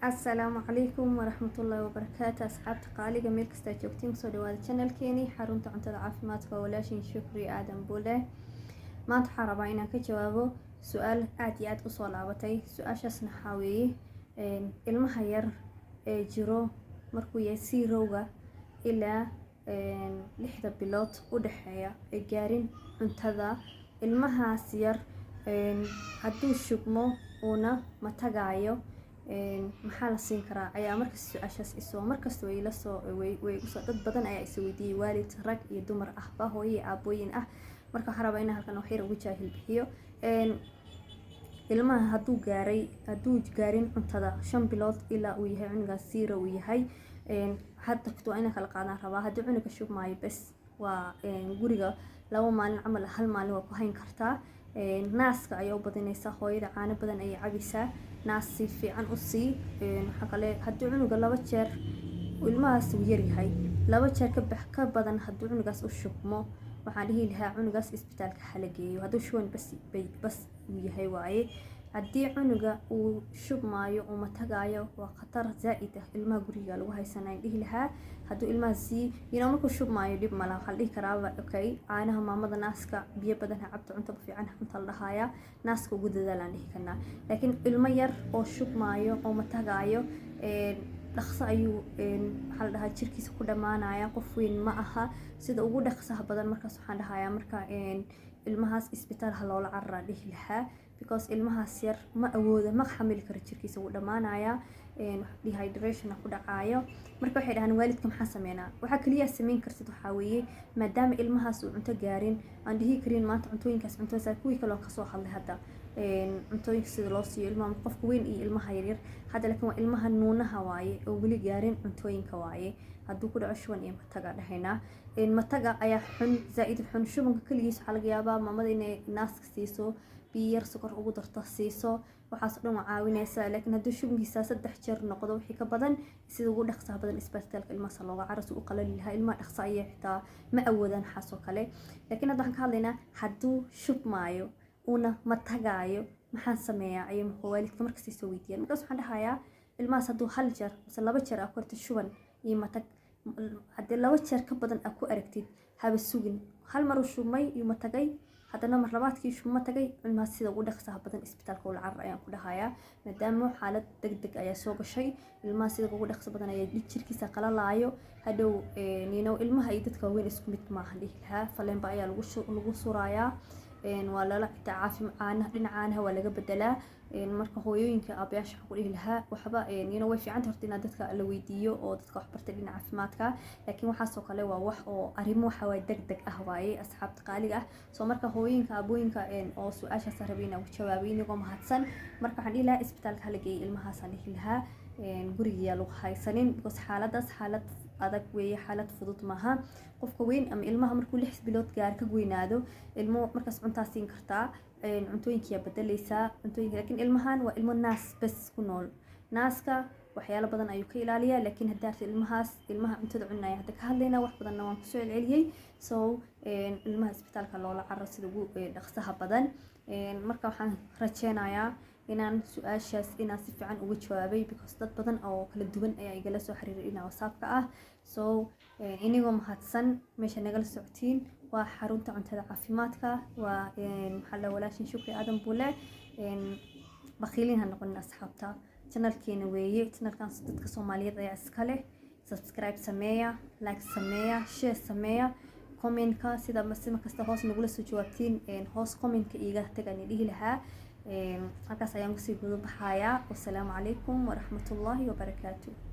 السلام عليكم ورحمة الله وبركاته. أصحابتي قالي مeel kasta joogtiin kusoo dhawaada channelkeeni xarunta cuntada caafimaadka walaashin Shukri Aadan Buule. maanta waxaan rabaa inaan ka jawaabo su'aal aad iyo aad u soo laabatay. su'aashaasna waxaa weeye ilmaha yar ee jiro markuu yahay zero-ga ilaa 6 bilood u dhaxeeya ee gaarin cuntada. ilmahaas yar hadduu shubmo una ma tagaayo maxaa la siin karaa ayaa markaas su'aashaas isoo markasta way la soo way usoo dad badan ayaa is weydiiyay waalid rag iyo dumar ahba hooyo aabooyin ah. marka waxaan rabaa inaan halkan wax yar ugu jaahil bixiyo. ilmaha hadduu gaarin cuntada 5 bilood ilaa uu yahay cunugaas zero uu yahay hadda waa inaan kala qaadan rabaa. haddii cunuga shubmaayo bes waa guriga 2 maalin camal hal maalin waa ku hayn kartaa. naaska ayaa u badinaysa hooyada caano badan ayay cabisaa naas si fiican u sii waxa kale haddii cunuga 2 jeer ilmahaas uu yar yahay 2 jeer ka badan haddii cunugaas u shubmo waxaan dhihi lahaa cunugaas isbitaalka hala geeyo. hadduu shuban bas uu yahay waaye. haddii cunuga uu shubmaayo uma tagaayo waa khatar zaa'id ah ilmaha guriga lagu haysanay dhihi lahaa. hadduu ilmahaasi markuu shubmaayo dhib malaha waxaa la dhihi karaa okay caanaha maamada naaska biyo badan ha cabto cunto fiican cunto la dhahayaa naaska ugu dadaalaan dhihi karnaa. laakiin ilmo yar oo shubmaayo oo ma tagaayo dhaqso ayuu waxa la dhahaa jirkiisa ku dhamaanaya. qof weyn ma aha sida ugu dhaqsaha badan. markaas waxaan dhahayaa marka ilmahaas isbitaal ha loola cararaa dhihi lahaa because ilmahaas yar ma awoodo ma xamili karo jirkiisa wuu dhamaanaya dehydration ku dhacayo. marka waxay dhahaan waalidka maxaa sameynaa waxa kaliya sameyn kartid waxa weeye maadaama ilmahaas uu cunto gaarin aan dhihi karin maanta cuntooyinkaas cuntooyinkaas kuwii kale oo ka soo hadlay hadda cuntooyinka sida loo siiyo ilmaha qofka weyn iyo ilmaha yaryar hadda laakiin waa ilmaha nuunaha waaye oo weli gaarin cuntooyinka waaye. hadduu ku dhaco shuban iyo mataga dhahaynaa mataga ayaa xun zaa'id xun. shubanka kaligiis waxaa laga yaabaa maamada inay naaska siiso biyo yar sokor ugu darto siiso waxaas dhan waa caawinaysaa. laakiin hadduu shubankiisa 3 jeer noqdo wixii ka badan sida ugu dhaqsaha badan isbitaalka ilmaha looga caras u qalali lahaa ilmaha dhaqso ayay xitaa ma awoodaan xaasoo kale. laakiin hadda waxaan ka hadlaynaa hadduu shubmaayo una ma tagaayo maxaan sameeyaa ayay waalidka markasta soo weydiiyaan. markaas waxaan dhahayaa ilmahaas hadduu 1 jeer mise 2 jeer ku aragtid shuban iyo matag haddii 2 jeer ka badan ku aragtid haba sugin hal mar uu shubmay iyo ma tagay haddana mar labaadkii shubma tagay ilmahaas sida ugu dhaqsaha badan isbitaalka ula carar ayaan ku dhahayaa maadaama xaalad degdeg ayaa soo gashay. ilmahaas sida ugu dhaqso badan ayaa jirkiisa qalalaayo hadhow ilmaha iyo dadka weyn isku mid maaha dhihi lahaa. faleenba ayaa lagu surayaa waa lala caafimaad dhinacaana waa laga bedelaa. marka hooyooyinka aabayaasha waxaan ku dhihi lahaa waxba way fiican tahay in dadka la weydiiyo oo dadka wax bartay dhinaca caafimaadka. laakiin waxaas oo kale waa wax oo arrimo waxa way degdeg ah waaye asxaabta qaaliga ah. soo marka hooyooyinka aabooyinka oo su'aashaas rabeen ugu jawaabay inagoo mahadsan. marka waxaan dhihi lahaa isbitaalka hala geeyo ilmahaas aan dhihi lahaa guriga lagu haysanin because xaaladaas xaalad adag weeye xaalad fudud maaha. qofka weyn ama ilmaha markuu 6 bilood gaar ka goynaado ilmo markaas cuntaa siin kartaa cuntooyinka bedelaysaa cuntooyinka. laakiin ilmahan waa ilmo naas bas ku nool naaska waxyaalo badan ayuu ka ilaaliyaa. laakiin hadda ilmaha cuntada cunaya hadda ka hadlayna wax badanna waan ku soo celceliyay soo ilmaha isbitaalka loola carro sida ugu dhaqsaha badan. marka waxaan rajeynayaa inaan su'aashaas inaan si fiican uga jawaabay because dad badan oo kala duwan ayaa igala soo xiriiray dhinaca WhatsApp-ka ah. soo inagoo mahadsan meesha nagala socotiin waa xarunta cuntada caafimaadka waa maxaa la walaashin Shukri Aadan Buule. bakhiliin ha noqonin asxaabta channelkeena weeye channelkan dadka Soomaaliyeed ayaa iska leh. subscribe sameeya like sameeya share sameeya comment-ka sida kasta hoos nagula soo jawaabtiin hoos comment-ka iiga tagan dhihi lahaa halkaas ayaan kusii gudo baxayaa. wassalaamu calaykum waraxmatullaahi wabarakaatuh.